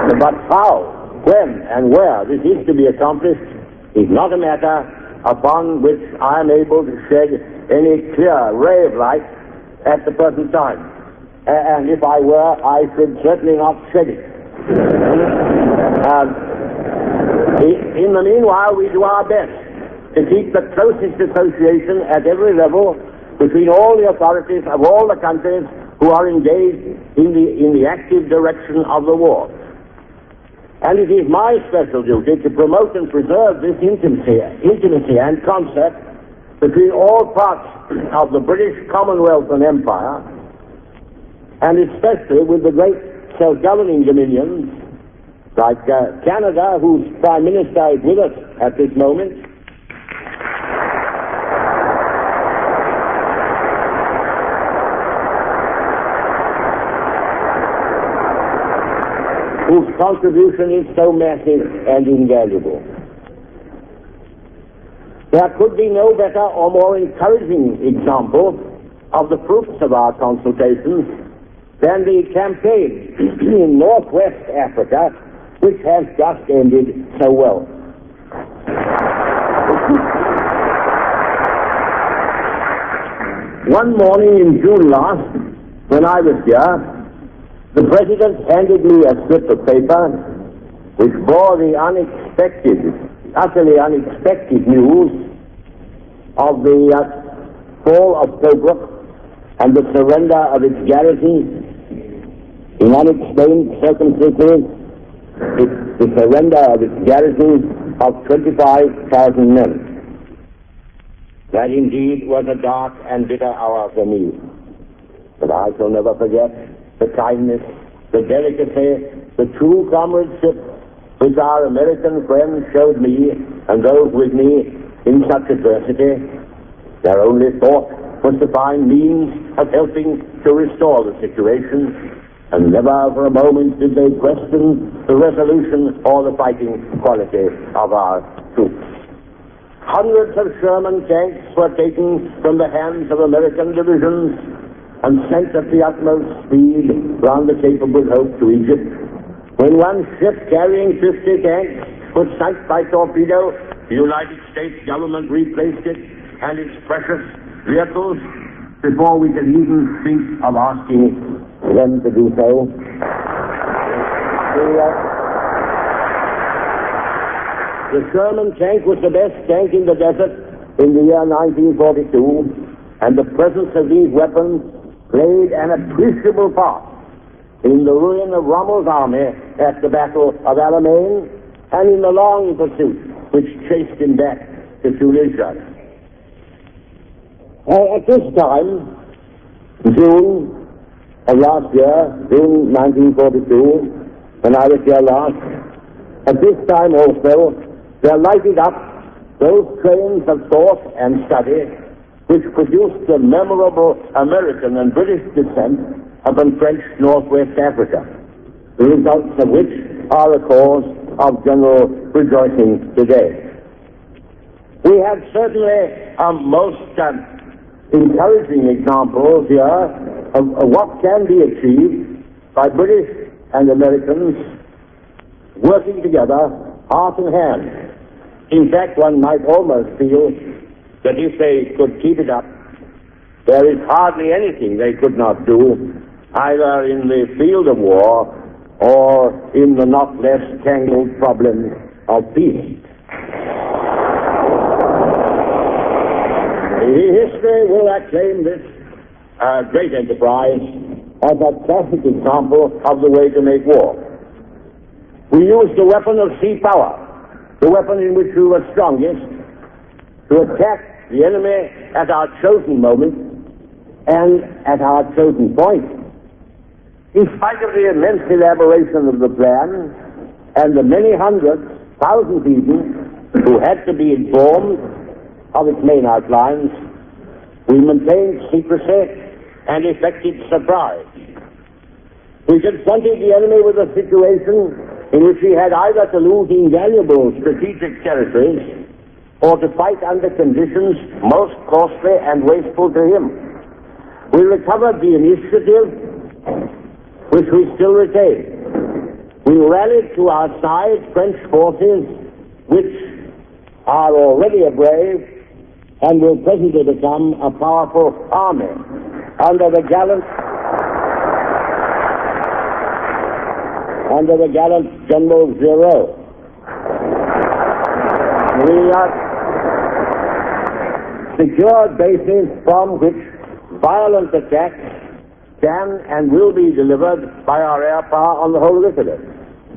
But how, when, and where this is to be accomplished is not a matter upon which I am able to shed any clear ray of light at the present time. And if I were, I should certainly not shed it. In the meanwhile, we do our best to keep the closest association at every level between all the authorities of all the countries who are engaged in the active direction of the war. And it is my special duty to promote and preserve this intimacy and concert between all parts of the British Commonwealth and Empire, and especially with the great self-governing dominions like Canada, whose Prime Minister is with us at this moment, whose contribution is so massive and invaluable. There could be no better or more encouraging example of the fruits of our consultations than the campaign in Northwest Africa, which has just ended so well. One morning in June last, when I was here, the President handed me a slip of paper which bore the utterly unexpected news of the fall of Tobruk and the surrender of its garrison. In unexplained circumstances, the surrender of its garrison of 25,000 men. That indeed was a dark and bitter hour for me. But I shall never forget the kindness, the delicacy, the true comradeship which our American friends showed me and those with me in such adversity. Their only thought was to find means of helping to restore the situation, and never for a moment did they question the resolution or the fighting quality of our troops. Hundreds of Sherman tanks were taken from the hands of American divisions and sent at the utmost speed round the Cape of Good Hope to Egypt. When one ship carrying 50 tanks was sunk by torpedo, the United States government replaced it and its precious vehicles before we could even think of asking them to do so. The Sherman tank was the best tank in the desert in the year 1942, and the presence of these weapons played an appreciable part in the ruin of Rommel's army at the Battle of Alamein and in the long pursuit which chased him back to Tunisia. At this time, June of last year, June 1942, when I was here last, at this time also, there lighted up those trains of thought and study which produced the memorable American and British descent upon French Northwest Africa, the results of which are a cause of general rejoicing today. We have certainly a most encouraging example here of what can be achieved by British and Americans working together, heart and hand. In fact, one might almost feel that if they could keep it up, there is hardly anything they could not do, either in the field of war or in the not less tangled problem of peace. History will acclaim this great enterprise as a classic example of the way to make war. We used the weapon of sea power, the weapon in which we were strongest, to attack the enemy at our chosen moment and at our chosen point. In spite of the immense elaboration of the plan and the many hundreds, thousands even, who had to be informed of its main outlines, we maintained secrecy and effected surprise. We confronted the enemy with a situation in which he had either to lose invaluable strategic territories or to fight under conditions most costly and wasteful to him. We recovered the initiative, which we still retain, We rallied to our side French forces, which are already a brave and will presently become a powerful army under the gallant General Giraud. We secured bases from which violent attacks can and will be delivered by our air power on the whole of Italy,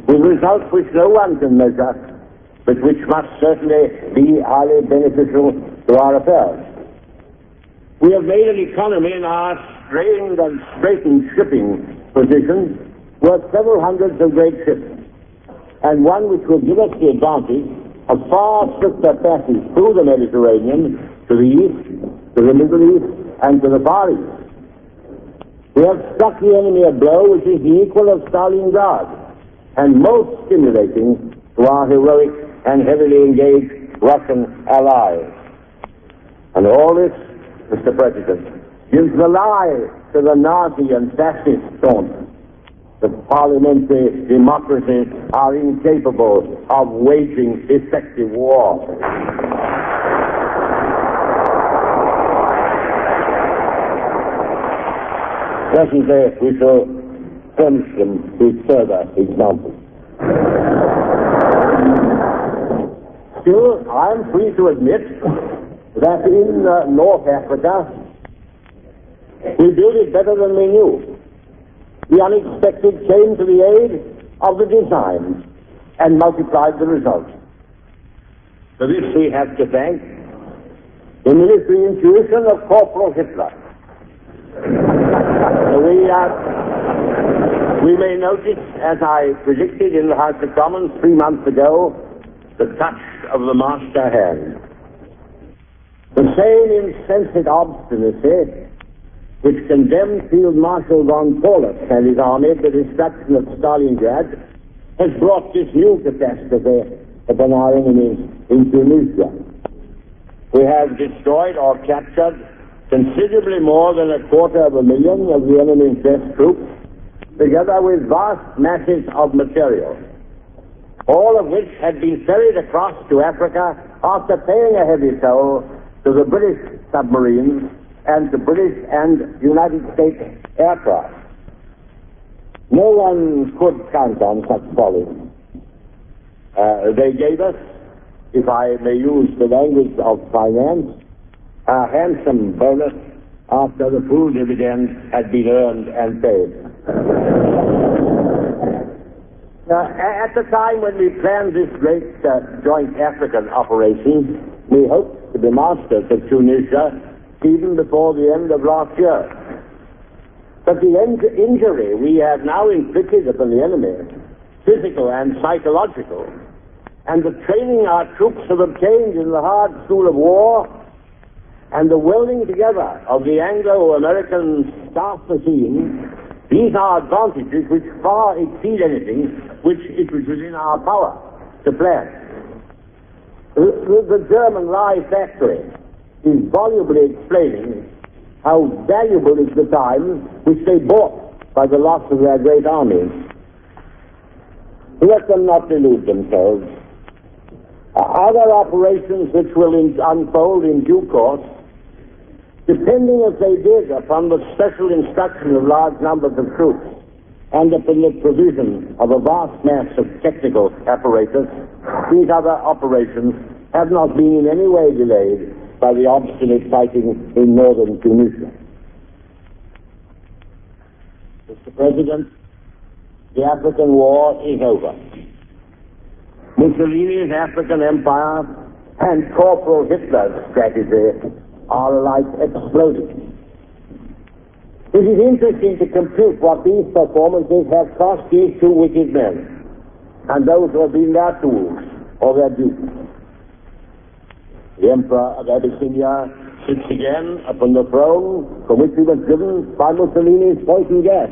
with results which no one can measure, but which must certainly be highly beneficial to our affairs. We have made an economy in our strained and straitened shipping position worth several hundreds of great ships, and one which will give us the advantage of far swifter passage through the Mediterranean to the east, to the Middle East, and to the Far East. We have struck the enemy a blow which is the equal of Stalingrad, and most stimulating to our heroic and heavily engaged Russian allies. And all this, Mr. President, gives the lie to the Nazi and fascist taunt that parliamentary democracies are incapable of waging effective war. Presently, we shall furnish them with further examples. Still, I am free to admit that in North Africa, we did it better than we knew. The unexpected came to the aid of the design and multiplied the results. For this we have to thank the military intuition of Corporal Hitler. We may notice, as I predicted in the House of Commons 3 months ago, the touch of the master hand. The same insensate obstinacy which condemned Field Marshal von Paulus and his army to the destruction of Stalingrad has brought this new catastrophe upon our enemies in Tunisia. We have destroyed or captured considerably more than 250,000 of the enemy's best troops, together with vast masses of material, all of which had been ferried across to Africa after paying a heavy toll to the British submarines and to British and United States aircraft. No one could count on such folly. They gave us, if I may use the language of finance, a handsome bonus after the full dividend had been earned and paid. At the time when we planned this great joint African operation, we hoped to be masters of Tunisia even before the end of last year. But the injury we have now inflicted upon the enemy, physical and psychological, and the training our troops have obtained in the hard school of war, and the welding together of the Anglo-American staff machine, these are advantages which far exceed anything which it was within our power to plan. The German Rye factory is volubly explaining how valuable is the time which they bought by the loss of their great armies. Let them not delude themselves. Other operations which will unfold in due course, depending as they did upon the special instruction of large numbers of troops and upon the provision of a vast mass of technical apparatus, these other operations have not been in any way delayed by the obstinate fighting in northern Tunisia. Mr. President, the African war is over. Mussolini's African empire and Corporal Hitler's strategy are alike exploded. It is interesting to compute what these performances have cost these two wicked men and those who have been their tools or their dupes. The Emperor of Abyssinia sits again upon the throne from which he was driven by Mussolini's poison gas.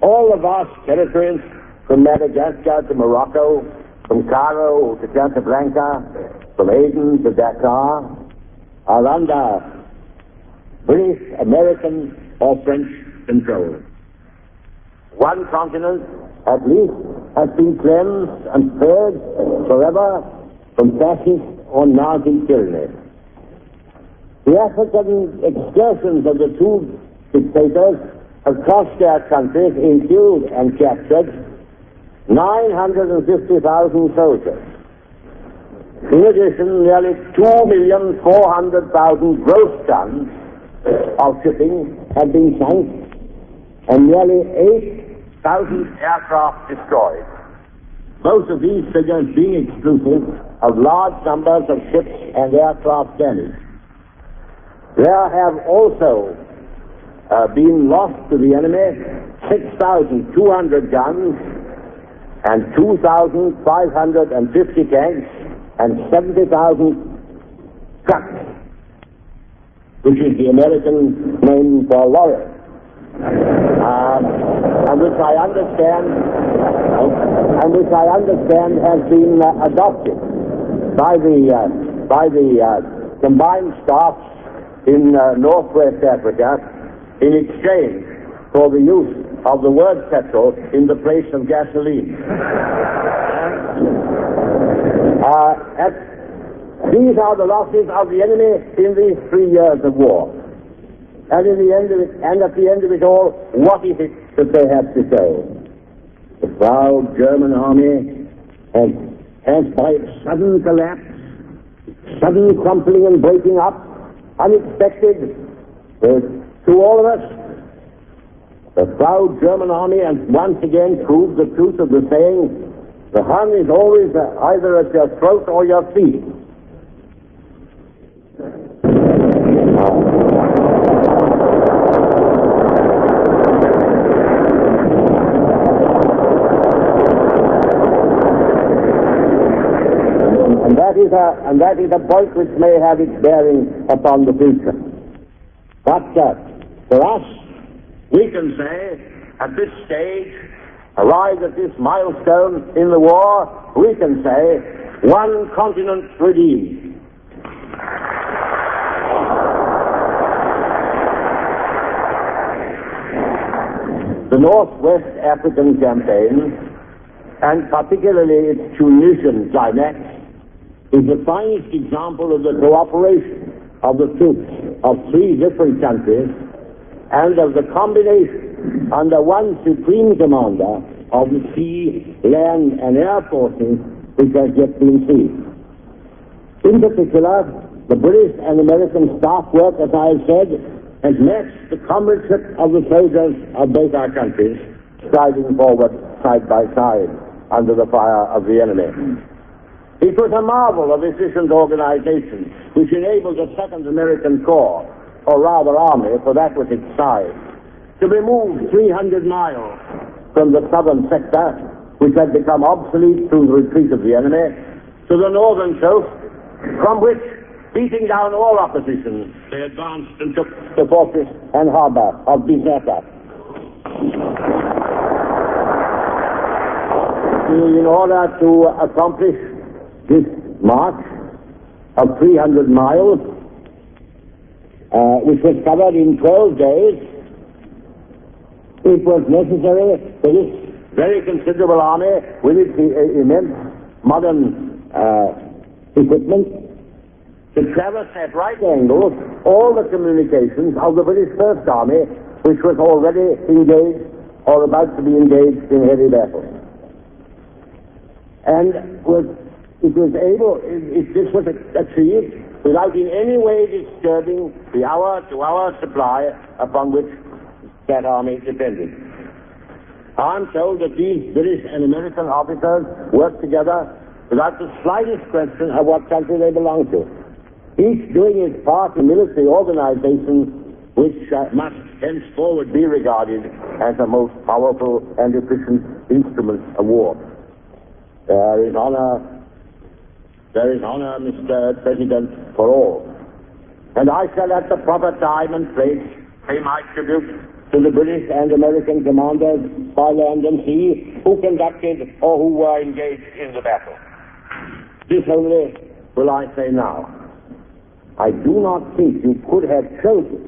All the vast territories from Madagascar to Morocco, from Cairo to Casablanca, from Aden to Dakar, are under British, American, or French control. one continent at least has been cleansed and spared forever from fascist or Nazi tyranny. The African excursions of the two dictators across their countries in killed and captured 950,000 soldiers. In addition, nearly 2,400,000 gross tons of shipping had been sunk and nearly 8,000 aircraft destroyed. Most of these figures being exclusive of large numbers of ships and aircraft damaged. There have also been lost to the enemy 6,200 guns and 2,550 tanks and 70,000 trucks, which is the American name for lorry, and which I understand has been adopted by the combined staffs in Northwest Africa in exchange for the use of the word petrol in the place of gasoline. These are the losses of the enemy in these 3 years of war. And at the end of it all, what is it that they have to say? The proud German army has by sudden collapse, sudden crumpling and breaking up, unexpected to all of us, the proud German army has once again proved the truth of the saying, the Hun is always either at your throat or your feet. And that is a point which may have its bearing upon the future. But for us, we can say, at this stage, arrived at this milestone in the war, we can say, one continent redeemed. The Northwest African campaign, and particularly its Tunisian climax, is the finest example of the cooperation of the troops of 3 different countries and of the combination under one supreme commander of the sea, land, and air forces which has yet been seen. In particular, the British and American staff work, as I have said, has matched the comradeship of the soldiers of both our countries, striding forward side by side under the fire of the enemy. It was a marvel of efficient organization which enabled the 2nd American Corps, or rather Army, for that was its size, to be moved 300 miles from the southern sector, which had become obsolete through the retreat of the enemy, to the northern coast, from which, beating down all opposition, they advanced and took the fortress and harbor of Bizerta. In order to accomplish this march of 300 miles, which was covered in 12 days, it was necessary for this very considerable army, with its immense modern equipment, to traverse at right angles all the communications of the British First Army, which was already engaged or about to be engaged in heavy battle. And this was achieved without in any way disturbing the hour-to-hour supply upon which that army depended. I'm told that these British and American officers worked together without the slightest question of what country they belonged to, each doing his part in military organization which must henceforward be regarded as the most powerful and efficient instrument of war. There is honor, Mr. President, for all. And I shall at the proper time and place pay my tribute to the British and American commanders by land and sea who conducted or who were engaged in the battle. This only will I say now. I do not think you could have chosen